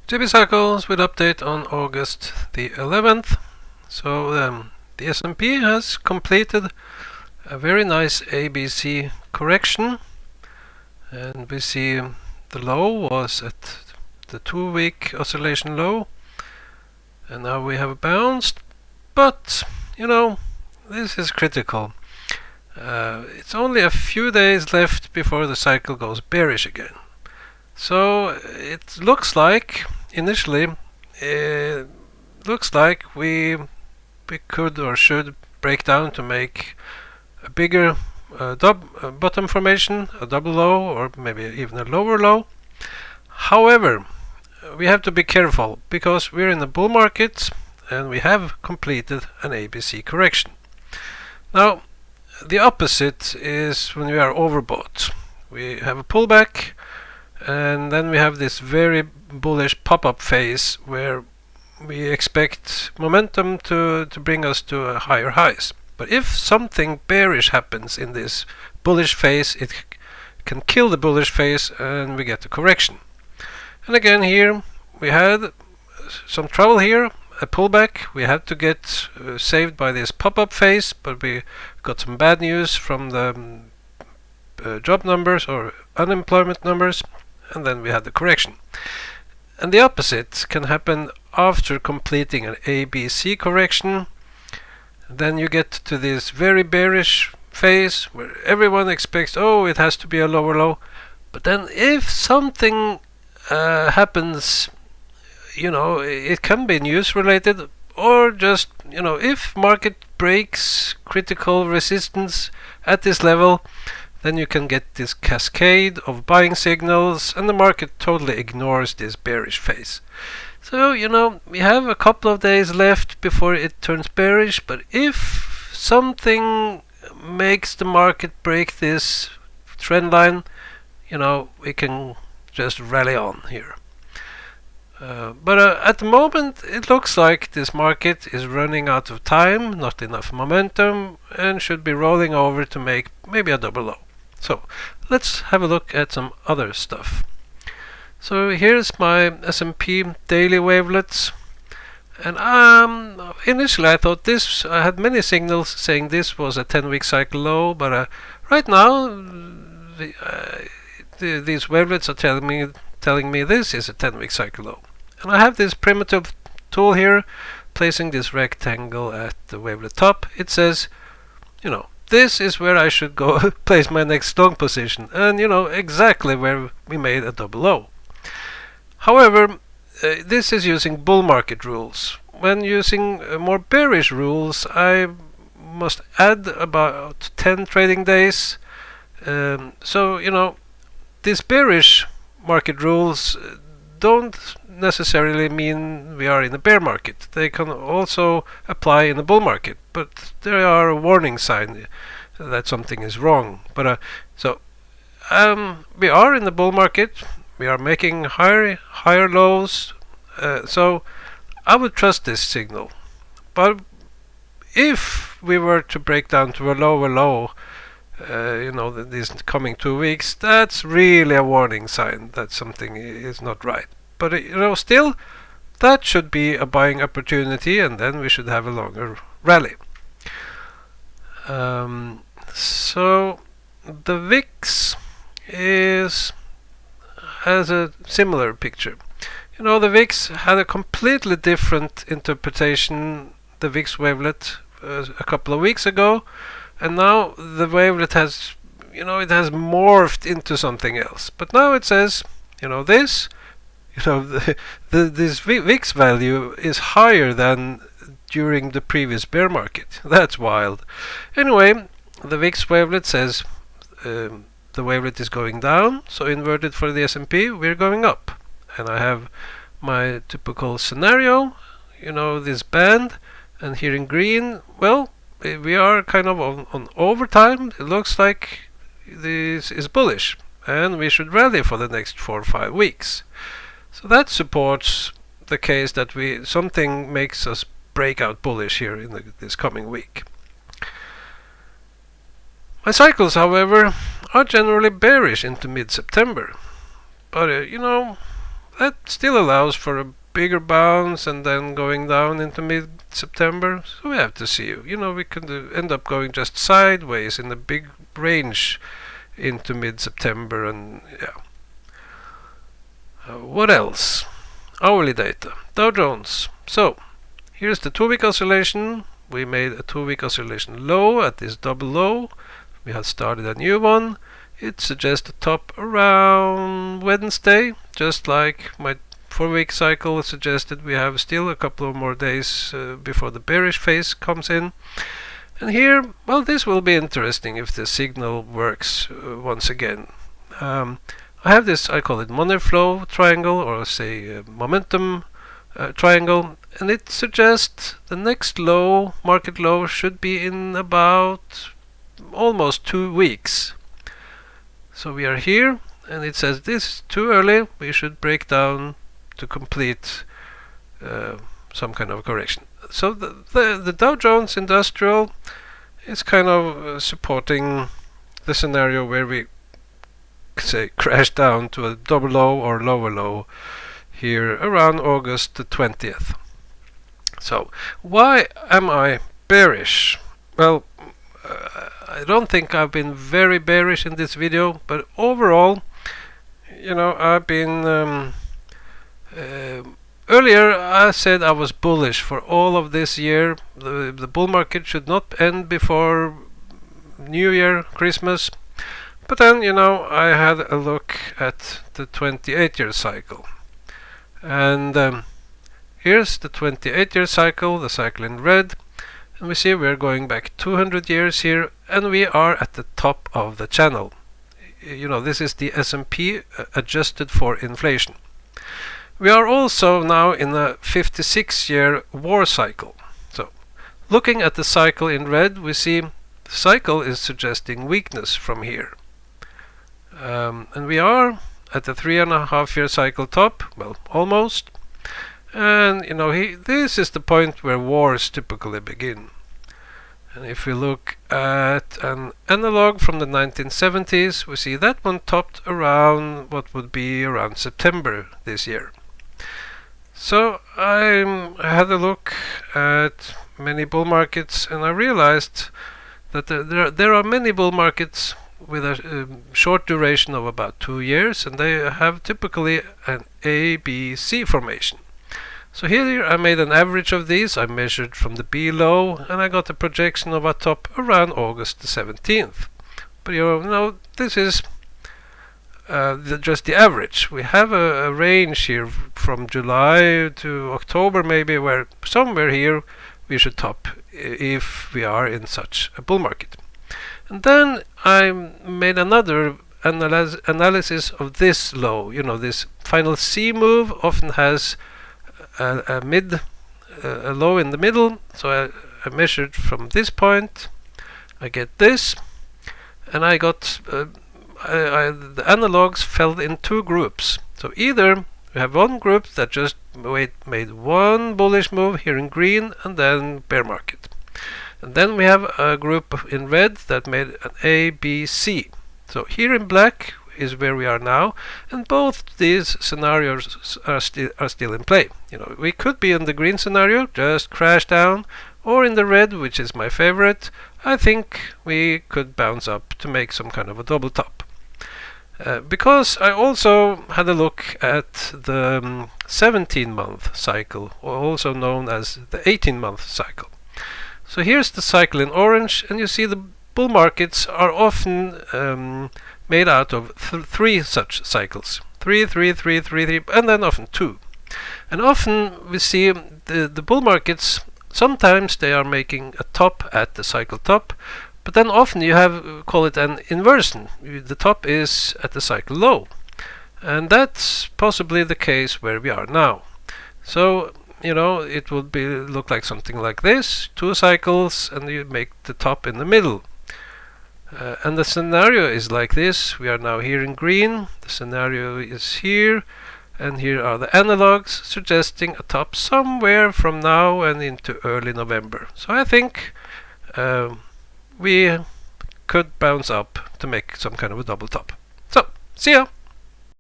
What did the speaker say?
JB Cycles with update on August the 11th. So the S&P has completed a very nice ABC correction, and we see the low was at the 2-week oscillation low, and now we have bounced, but this is critical. It's only a few days left before the cycle goes bearish again. So it looks like initially looks like we could or should break down to make a bigger bottom formation, a double low, or maybe even a lower low. However, we have to be careful because we're in a bull market and we have completed an ABC correction. Now, the opposite is when we are overbought. We have a pullback, and then we have this very bullish pop-up phase where we expect momentum to bring us to higher highs. But if something bearish happens in this bullish phase, it can kill the bullish phase and we get a correction. And again here we had some trouble here, a pullback. We had to get saved by this pop-up phase, but we got some bad news from the job numbers or unemployment numbers, and then we had the correction. And the opposite can happen after completing an ABC correction. Then you get to this very bearish phase where everyone expects, oh, it has to be a lower low. But then if something happens, it can be news related, or just, if market breaks critical resistance at this level, then you can get this cascade of buying signals and the market totally ignores this bearish phase. So, we have a couple of days left before it turns bearish, but if something makes the market break this trend line, we can just rally on here. But at the moment it looks like this market is running out of time, not enough momentum, and should be rolling over to make maybe a double low. So let's have a look at some other stuff. So here's my S&P daily wavelets, and initially I thought I had many signals saying this was a 10-week cycle low, but right now these wavelets are telling me this is a 10-week cycle low. And I have this primitive tool here, placing this rectangle at the wavelet top. It says, this is where I should go place my next long position, and exactly where we made a double low. However, this is using bull market rules. When using more bearish rules, I must add about 10 trading days. So these bearish market rules don't necessarily mean we are in a bear market. They can also apply in a bull market, but they are a warning sign that something is wrong. But we are in the bull market. We are making higher lows. So I would trust this signal. But if we were to break down to a lower low, these coming 2 weeks, that's really a warning sign that something is not right. But still, that should be a buying opportunity, and then we should have a longer rally. So the VIX has a similar picture. The VIX had a completely different interpretation, the VIX wavelet, a couple of weeks ago, and now the wavelet has, it has morphed into something else. But now it says, this VIX value is higher than during the previous bear market. That's wild. Anyway, the VIX wavelet says the wavelet is going down, so inverted for the S&P, we're going up. And I have my typical scenario, this band, and here in green, well, we are kind of on overtime. It looks like this is bullish, and we should rally for the next 4 or 5 weeks. So that supports the case that something makes us break out bullish here in this coming week. My cycles, however, are generally bearish into mid-September. But that still allows for a bigger bounce and then going down into mid-September. So we have to see. We could end up going just sideways in a big range into mid-September, and yeah. What else? Hourly data. Dow Jones. So here's the 2-week oscillation. We made a 2-week oscillation low at this double low. We have started a new one. It suggests a top around Wednesday, just like my 4-week cycle suggested. We have still a couple of more days before the bearish phase comes in. And here, well, this will be interesting if the signal works once again. I have this, I call it money flow triangle, or say momentum triangle, and it suggests the next low, market low, should be in about almost 2 weeks. So we are here, and it says this is too early. We should break down to complete some kind of correction. So the Dow Jones Industrial is kind of supporting the scenario where we say crash down to a double low or lower low here around August the 20th. So why am I bearish? Well, I don't think I've been very bearish in this video, but overall, I've been earlier I said I was bullish for all of this year. The bull market should not end before New Year, Christmas. But then, I had a look at the 28-year cycle. And here's the 28-year cycle, the cycle in red. And we see we're going back 200 years here, and we are at the top of the channel. This is the S&P adjusted for inflation. We are also now in a 56-year war cycle. So, looking at the cycle in red, we see the cycle is suggesting weakness from here. And we are at the 3.5-year cycle top, well, almost. And this is the point where wars typically begin. And if we look at an analog from the 1970s, we see that one topped around what would be around September this year. So I had a look at many bull markets, and I realized that there are many bull markets with a short duration of about 2 years, and they have typically an ABC formation. So here I made an average of these. I measured from the B low, and I got a projection of a top around August the 17th. But this is just the average. We have a range here from July to October, maybe, where somewhere here we should top if we are in such a bull market. And then I made another analysis of this low. This final C move often has a low in the middle. So I measured from this point. I get this, and I got the analogs fell in 2 groups. So either we have one group that just made one bullish move here in green and then bear market. And then we have a group in red that made an A, B, C. So here in black is where we are now, and both these scenarios are still in play. We could be in the green scenario, just crash down, or in the red, which is my favorite. I think we could bounce up to make some kind of a double top. Because I also had a look at the 17-month cycle, or also known as the 18-month cycle. So here's the cycle in orange, and you see the bull markets are often made out of 3 such cycles. 3, 3, 3, 3, 3, and then often 2. And often we see the bull markets, sometimes they are making a top at the cycle top, but then often you have, call it an inversion. The top is at the cycle low. And that's possibly the case where we are now. So, it would look like something like this, 2 cycles, and you make the top in the middle. And the scenario is like this. We are now here in green. The scenario is here, and here are the analogs suggesting a top somewhere from now and into early November. So I think we could bounce up to make some kind of a double top. So, see ya!